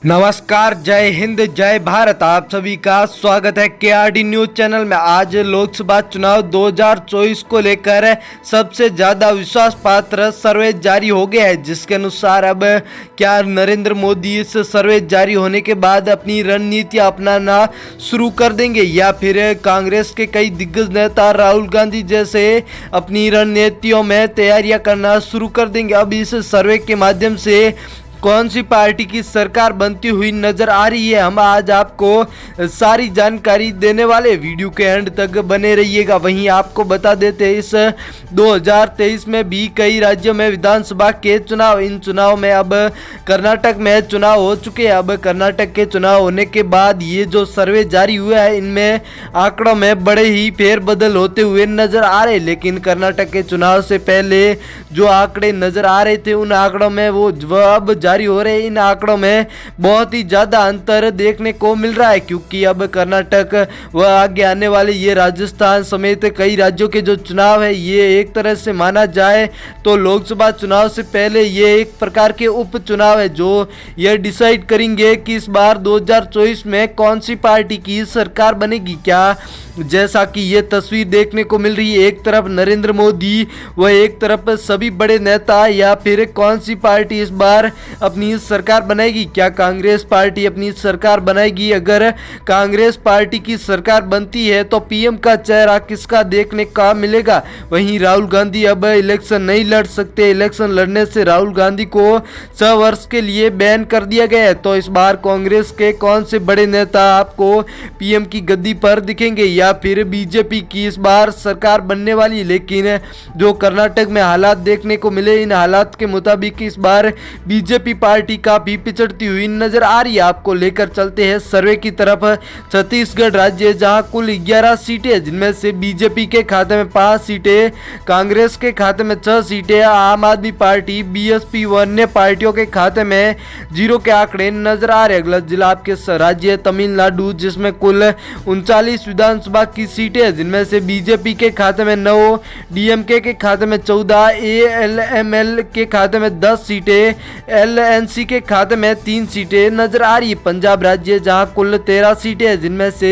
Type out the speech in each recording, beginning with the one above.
नमस्कार, जय हिंद, जय भारत। आप सभी का स्वागत है केआरडी न्यूज चैनल में। आज लोकसभा चुनाव 2024 को लेकर सबसे ज्यादा विश्वास पात्र सर्वे जारी हो गया है, जिसके अनुसार अब क्या नरेंद्र मोदी इस सर्वे जारी होने के बाद अपनी रणनीति अपनाना शुरू कर देंगे या फिर कांग्रेस के कई दिग्गज नेता राहुल गांधी जैसे अपनी रणनीतियों में तैयारियां करना शुरू कर देंगे। अब इस सर्वे के माध्यम से कौन सी पार्टी की सरकार बनती हुई नजर आ रही है, हम आज आपको सारी जानकारी देने वाले। वीडियो के एंड तक बने रहिएगा। वहीं आपको बता देते हैं, इस 2023 में भी कई राज्यों में विधानसभा के चुनाव, इन चुनाव में अब कर्नाटक में चुनाव हो चुके हैं। अब कर्नाटक के चुनाव होने के बाद ये जो सर्वे जारी हुआ है, इनमें आंकड़ों में बड़े ही फेरबदल होते हुए नजर आ रहे। लेकिन कर्नाटक के चुनाव से पहले जो आंकड़े नजर आ रहे थे, उन आंकड़ों में वो अब जारी हो रहे, इन आंकड़ों में बहुत ही ज्यादा अंतर देखने को मिल रहा है, क्योंकि अब कर्नाटक व आगे आने वाले ये राजस्थान समेत कई राज्यों के जो चुनाव है, ये एक तरह से माना जाए तो लोकसभा चुनाव से पहले ये एक प्रकार के उपचुनाव है, जो ये डिसाइड करेंगे कि इस बार 2024 में कौन सी पार्टी की सरकार बनेगी। क्या जैसा कि ये तस्वीर देखने को मिल रही है, एक तरफ नरेंद्र मोदी व एक तरफ सभी बड़े नेता, या फिर कौन सी पार्टी इस बार अपनी सरकार बनाएगी। क्या कांग्रेस पार्टी अपनी सरकार बनाएगी? अगर कांग्रेस पार्टी की सरकार बनती है तो पीएम का चेहरा किसका देखने का मिलेगा? वहीं राहुल गांधी अब इलेक्शन नहीं लड़ सकते। इलेक्शन लड़ने से राहुल गांधी को 6 वर्ष के लिए बैन कर दिया गया है। तो इस बार कांग्रेस के कौन से बड़े नेता आपको पीएम की गद्दी पर दिखेंगे, या फिर बीजेपी की इस बार सरकार बनने वाली? लेकिन जो कर्नाटक में हालात देखने को मिले, इन हालात के मुताबिक इस बार बीजेपी पार्टी काफी पिछड़ती हुई नजर आ रही है। आपको लेकर चलते हैं सर्वे की तरफ। छत्तीसगढ़ राज्य, जहां कुल 11 सीटें, जिनमें से बीजेपी के खाते में 5 सीटें, कांग्रेस के खाते में 6 सीटें, आम आदमी पार्टी, बीएसपी व अन्य पार्टियों के खाते में 0 के आंकड़े नजर आ रहे। अगला जिला आपके राज्य तमिलनाडु, जिसमें कुल 39 विधानसभा की सीटें, जिनमें से बीजेपी के खाते में 9, डीएमके के खाते में 14, एएलएमएल के खाते में 10 सीटें, एलएनसी के खाते में 3 सीटें नजर आ रही। पंजाब राज्य, जहां कुल 13 सीटें, जिनमें से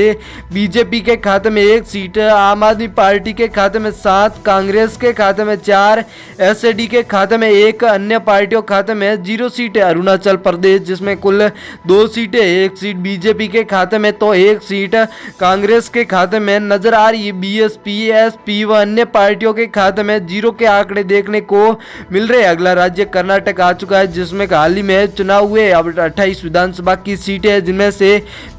बीजेपी के खाते में 1 सीट, आम आदमी पार्टी के खाते में 7, कांग्रेस के खाते में 4, एसएडी के खाते में 1, अन्य पार्टियों के खाते में 0 सीटें। अरुणाचल प्रदेश, जिसमें कुल 2 सीटें, 1 सीट बीजेपी के खाते में तो 1 सीट कांग्रेस के खाते में नजर आ रही है। बीएसपी, एसपी व अन्य पार्टियों के खाते में 0 के आंकड़े देखने को मिल रहे। अगला राज्य कर्नाटक आ चुका है, जिसमें हाल ही में चुनाव हुए। अब 28 विधानसभा की सीटें हैं, जिनमें से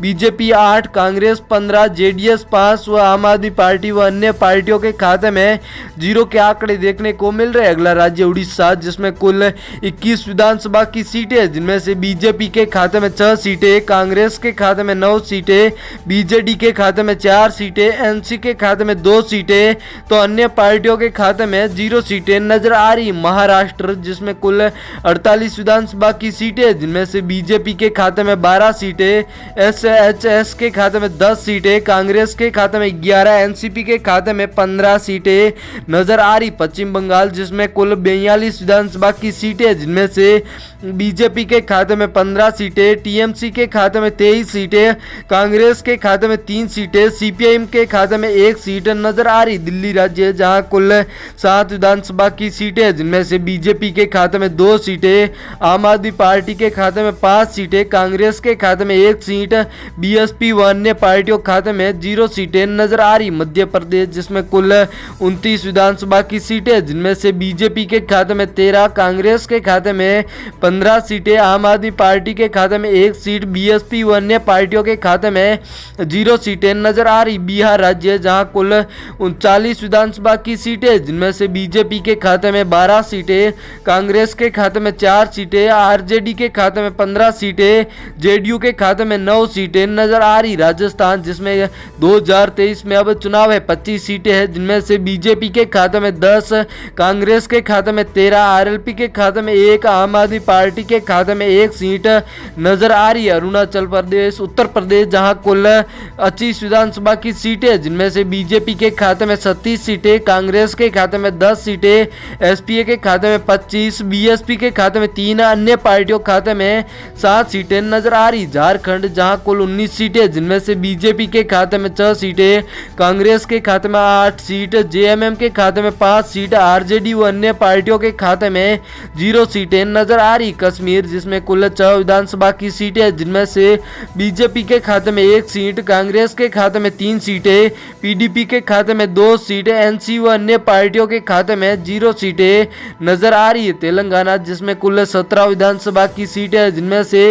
बीजेपी 8, कांग्रेस 15, जेडीएस 5 व आम आदमी पार्टी व अन्य पार्टियों के खाते में 0 के आंकड़े देखने को मिल रहे। अगला राज्य उड़ीसा, जिसमें कुल 21 विधानसभा की सीटें, जिनमें से बीजेपी के खाते में 6 सीटें, कांग्रेस के खाते में 9 सीटें, बीजेडी के खाते में 4 सीटें, एनसी के खाते में 2 सीटें, तो अन्य पार्टियों के खाते में 0 सीटें नजर आ रही। महाराष्ट्र, जिसमें कुल 48 विधानसभा की सीटें, जिनमें से बीजेपी के खाते में 12 सीटें, एसएचएस के खाते में 10 सीटें, कांग्रेस के खाते में 11, एनसीपी के खाते में 15 सीटें नजर आ रही। पश्चिम बंगाल, जिसमें कुल 42 विधानसभा की सीटें, जिनमें से बीजेपी के खाते में 15 सीटें, टीएमसी के खाते में 23 सीटें, कांग्रेस के खाते में 3 सीटें, सीपीआईएम के खाते में 1 सीट नजर आ रही। दिल्ली राज्य, जहां कुल 7 विधानसभा की सीटें, जिनमें से बीजेपी के खाते में 2 सीटें, आम आदमी पार्टी के खाते में 5 सीटें, कांग्रेस के खाते में 1 सीट, बीएसपी व अन्य पार्टियों के खाते में 0 सीटें नजर आ रही। मध्य प्रदेश, जिसमें कुल 29 विधानसभा की सीटें, जिनमें से बीजेपी के खाते में 13, कांग्रेस के खाते में 15 सीटें, आम आदमी पार्टी के खाते में 1 सीट, बीएसपी व अन्य पार्टियों के खाते में 0 सीटें नजर आ रही। बिहार राज्य, जहां कुल 39 विधानसभा की सीटें, जिनमें से बीजेपी के खाते में 12 सीटें, कांग्रेस के खाते में 4 सीटें, आरजेडी के खाते में 15 सीटें, जेडीयू के खाते में 9 सीटें नजर आ रही। राजस्थान, जिसमें 2023 में अब चुनाव है, 25 सीटें हैं, जिनमें से बीजेपी के खाते में 10, कांग्रेस के खाते में 13, आरएलपी के खाते में 1, आम आदमी पार्टी के खाते में 1 सीट नजर आ रही है। अरुणाचल प्रदेश, उत्तर प्रदेश, जहां कुल 25 विधानसभा की बाकी सीटें, जिनमें से बीजेपी के खाते में 37 सीटें, कांग्रेस के खाते में 10 सीटें, एसपीए के खाते में 25, बीएसपी के खाते में 3, अन्य पार्टियों के खाते में 7 सीटें नजर आ रही। झारखंड जहां कुल 19 सीटें, जिनमें से बीजेपी के खाते में 6 सीटें, कांग्रेस के खाते में 8 सीट, जेएमएम के खाते में 5 सीट, आरजेडी व अन्य पार्टियों के खाते में 0 सीटें नजर आ रही। कश्मीर, जिसमें कुल 6 विधानसभा की सीटें, जिनमें से बीजेपी के खाते में 1 सीट, कांग्रेस के खाते में 3 सीटें, पीडीपी के खाते में 2 सीटें, एनसी व अन्य पार्टियों के खाते में 0 सीटें नजर आ रही है। तेलंगाना, जिसमें कुल 17 विधानसभा की सीटें, जिनमें से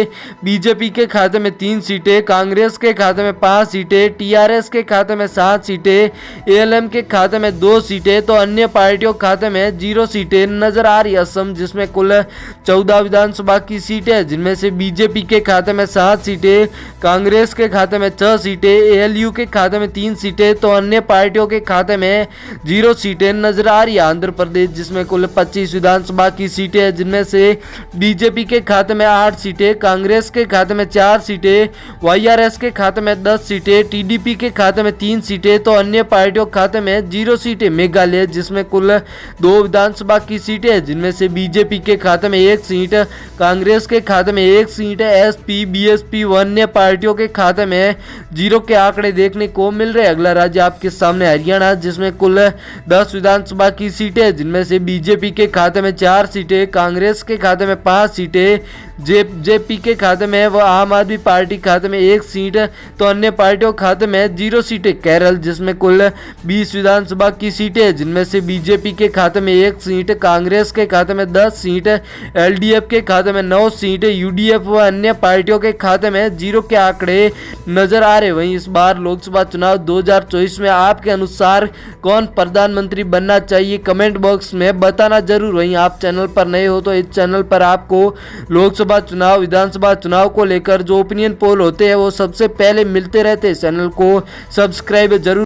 बीजेपी के खाते में 3 सीटें, कांग्रेस के खाते में 5 सीटें, टीआरएस के खाते में 7 सीटें, एएलएम के खाते में 2 सीटें, तो अन्य पार्टियों के खाते में 0 सीटें नजर आ रही है। असम, जिसमें कुल 14 विधानसभा की सीटें, जिनमें से बीजेपी के खाते में 7 सीटें, कांग्रेस के खाते में 6 सीटें, एएलयू के खाते में 3 सीटें, तो अन्य पार्टियों के खाते में 0 सीटें नजर आ रही है। आंध्र प्रदेश, जिसमें कुल 25 विधानसभा की सीटें, जिनमें से बीजेपी के खाते में 8 सीटें, कांग्रेस के खाते में 4 सीटें, वाईआरएस के खाते में 10 सीटें, टीडीपी के खाते में 3 सीटें, तो अन्य पार्टियों के खाते में 0 सीटें। मेघालय, जिसमें कुल 2 विधानसभा की सीटें, जिनमें से बीजेपी के खाते में 1 सीट, कांग्रेस के खाते में 1 सीट, एसपी, बीएसपी व अन्य पार्टियों के खाते में 0 के आंकड़े देखने को मिल रहे हैं। अगला राज्य आपके सामने हरियाणा, जिसमें कुल 10 विधानसभा की सीटें, जिनमें से बीजेपी के खाते में 4 सीटें, कांग्रेस के खाते में 5 सीटें, जेपी के खाते में व आम आदमी पार्टी खाते में 1 सीट, तो अन्य पार्टियों के खाते में 0 सीटें। केरल, जिसमें कुल 20 विधानसभा की सीटें, जिनमें से बीजेपी के खाते में 1 सीट, कांग्रेस के खाते में 10 सीट, एलडीएफ के खाते में 9 सीट, यूडीएफ व अन्य पार्टियों के खाते में 0 के आंकड़े नजर आ रहे। वहीं इस बार लोकसभा चुनाव 2024 में आपके अनुसार कौन प्रधानमंत्री बनना चाहिए, कमेंट बॉक्स में बताना जरूर। वहीं आप चैनल पर नए हो तो इस चैनल पर आपको लोकसभा चुनाव, विधानसभा चुनाव को लेकर जो ओपिनियन पोल होते हैं वो सबसे पहले मिलते रहते हैं। चैनल को सब्सक्राइब जरूर